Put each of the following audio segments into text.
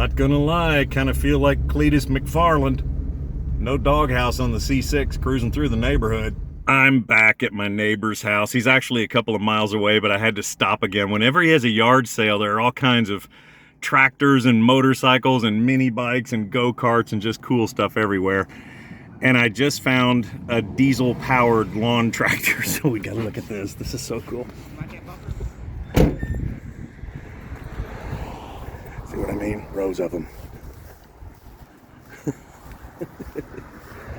Not gonna lie, I kind of feel like Cletus McFarland. No doghouse on the C6 cruising through the neighborhood. I'm back at my neighbor's house. He's actually a couple of miles away, but I had to stop again. Whenever he has a yard sale, there are all kinds of tractors and motorcycles and mini bikes and go-karts and just cool stuff everywhere. And I just found a diesel-powered lawn tractor, so we gotta look at this. This is so cool. See what I mean? Rows of them.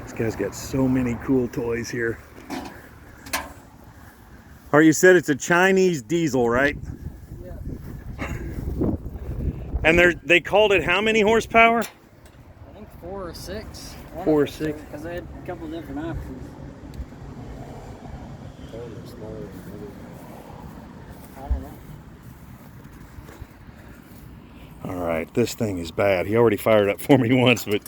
This guy's got so many cool toys here. You said it's a Chinese diesel, right? Yeah. And they called it how many horsepower? I think 4 or 6. 4 or 6. Because they had a couple of different options. I don't know. All right, this thing is bad. He already fired up for me once, but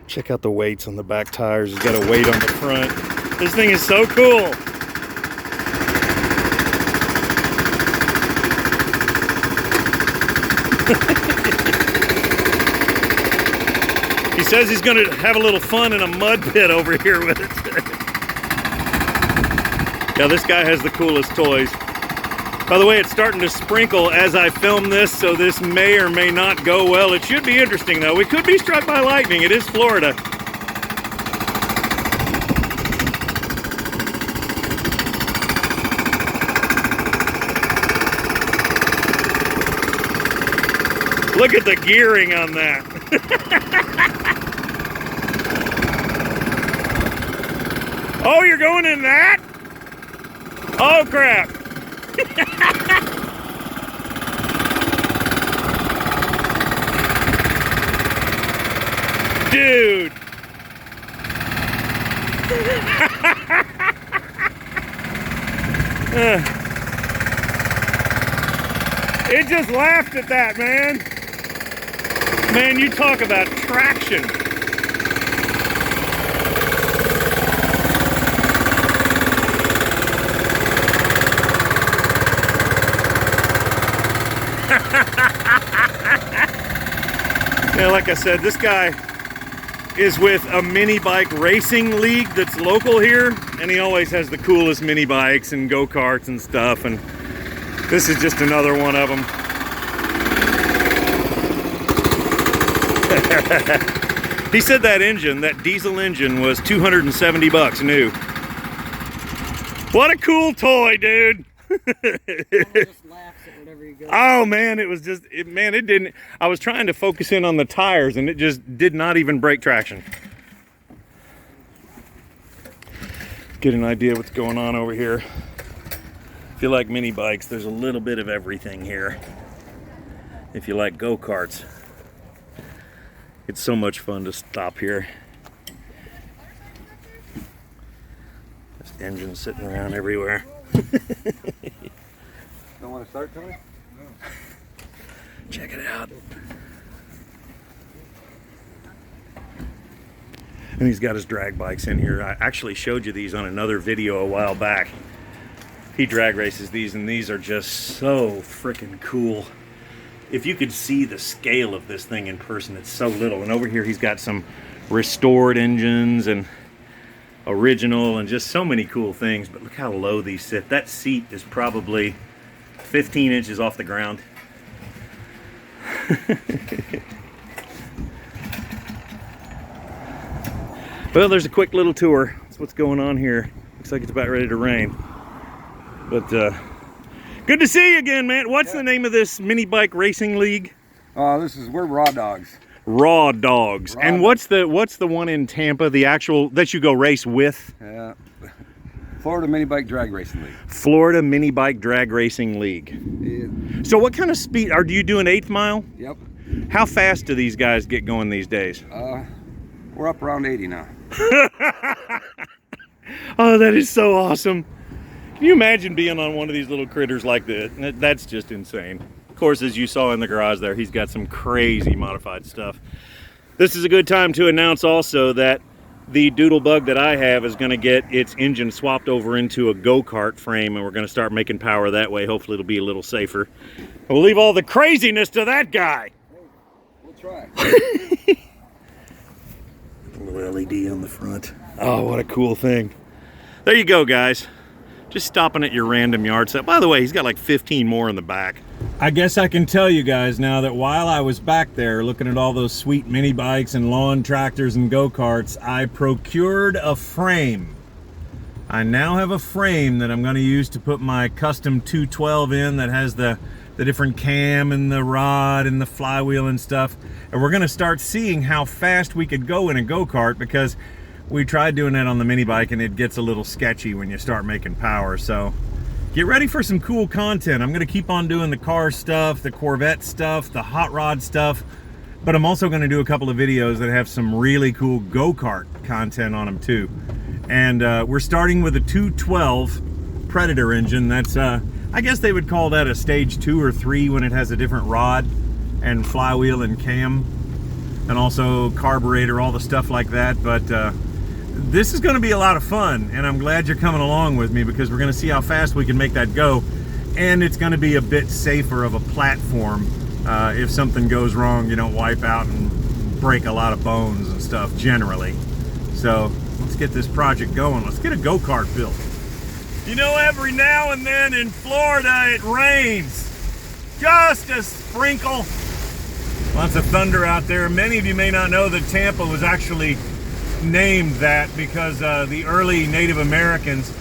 check out the weights on the back tires. He's got a weight on the front. This thing is so cool. He says he's going to have a little fun in a mud pit over here with it. Yeah, this guy has the coolest toys. By the way, it's starting to sprinkle as I film this, so this may or may not go well. It should be interesting, though. We could be struck by lightning. It is Florida. Look at the gearing on that. Oh, you're going in that? Oh, crap. Dude. It just laughed at that, man. Man, you talk about traction. Yeah, like I said, this guy is with a mini bike racing league that's local here, and he always has the coolest mini bikes and go-karts and stuff, and this is just another one of them. He said that engine, that diesel engine, was 270 bucks new. What a cool toy, dude. Just laughs at whatever you go. Oh man, it was just, it didn't, I was trying to focus in on the tires and it just did not even break traction. Get an idea what's going on over here. If you like mini bikes, there's a little bit of everything here. If you like go-karts, it's so much fun to stop here. There's engines sitting around everywhere. Don't want to start, Tony? No. Check it out. And he's got his drag bikes in here. I actually showed you these on another video a while back. He drag races these, and these are just so freaking cool. If you could see the scale of this thing in person, it's so little. And over here he's got some restored engines and original and just so many cool things. But look how low these sit. That seat is probably 15 inches off the ground. Well, there's a quick little tour. That's what's going on here. Looks like it's about ready to rain. But good to see you again, man. What's the name of this mini bike racing league? We're Raw Dogs. Raw Dogs. And what's the one in Tampa, the actual that you go race with? Florida Mini Bike Drag Racing League. Florida Mini Bike Drag Racing League. Yeah. So what kind of speed do you do an 1/8 mile? Yep. How fast do these guys get going these days? We're up around 80 now. Oh, that is so awesome. Can you imagine being on one of these little critters like this? That's just insane. Of course, as you saw in the garage there, he's got some crazy modified stuff. This is a good time to announce also that the Doodlebug that I have is going to get its engine swapped over into a go-kart frame, and we're going to start making power that way. Hopefully it'll be a little safer. We'll leave all the craziness to that guy. We'll try. Little LED on the front. Oh, what a cool thing. There you go, guys. Just stopping at your random yard sale. By the way, he's got like 15 more in the back. I guess I can tell you guys now that while I was back there looking at all those sweet mini bikes and lawn tractors and go-karts, I procured a frame. I now have a frame that I'm going to use to put my custom 212 in that has the different cam and the rod and the flywheel and stuff. And we're going to start seeing how fast we could go in a go-kart, because we tried doing that on the mini bike and it gets a little sketchy when you start making power. So get ready for some cool content. I'm going to keep on doing the car stuff, the Corvette stuff, the hot rod stuff, but I'm also going to do a couple of videos that have some really cool go-kart content on them too. And we're starting with a 212 Predator engine. That's I guess they would call that a stage 2 or 3 when it has a different rod and flywheel and cam and also carburetor, all the stuff like that. But this is going to be a lot of fun, and I'm glad you're coming along with me, because we're going to see how fast we can make that go, and it's going to be a bit safer of a platform. If something goes wrong, you don't wipe out and break a lot of bones and stuff generally. So let's get this project going. Let's get a go-kart built. You know, every now and then in Florida it rains. Just a sprinkle. Lots of thunder out there. Many of you may not know that Tampa was actually named that because the early Native Americans,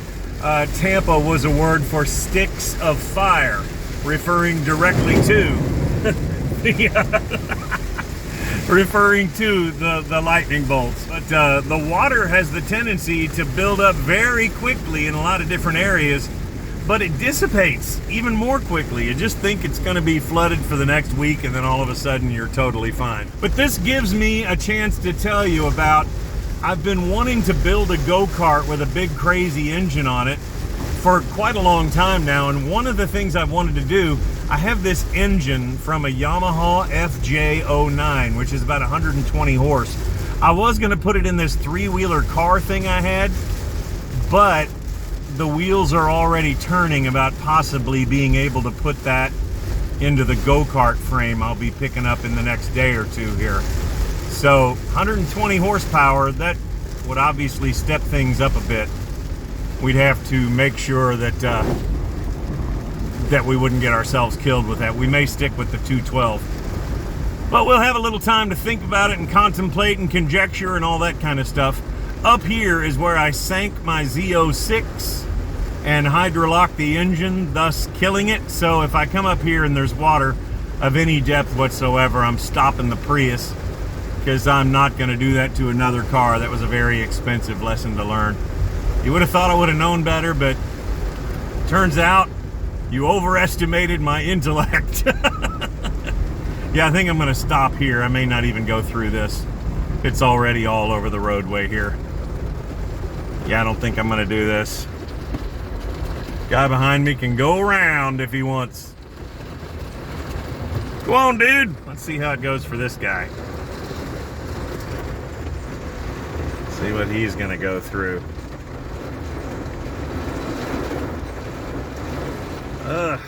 Tampa was a word for sticks of fire, referring directly to the lightning bolts. But the water has the tendency to build up very quickly in a lot of different areas, but it dissipates even more quickly. You just think it's going to be flooded for the next week, and then all of a sudden you're totally fine. But this gives me a chance to tell you about, I've been wanting to build a go-kart with a big crazy engine on it for quite a long time now, and one of the things I've wanted to do, I have this engine from a Yamaha FJ09, which is about 120 horse. I was going to put it in this 3-wheeler car thing I had, but the wheels are already turning about possibly being able to put that into the go-kart frame I'll be picking up in the next day or two here. So 120 horsepower, that would obviously step things up a bit. We'd have to make sure that that we wouldn't get ourselves killed with that. We may stick with the 212. But we'll have a little time to think about it and contemplate and conjecture and all that kind of stuff. Up here is where I sank my Z06 and hydrolocked the engine, thus killing it. So if I come up here and there's water of any depth whatsoever, I'm stopping the Prius, because I'm not going to do that to another car. That was a very expensive lesson to learn. You would have thought I would have known better, but turns out you overestimated my intellect. Yeah, I think I'm going to stop here. I may not even go through this. It's already all over the roadway here. Yeah, I don't think I'm going to do this. Guy behind me can go around if he wants. Go on, dude. Let's see how it goes for this guy. See what he's going to go through. Ugh.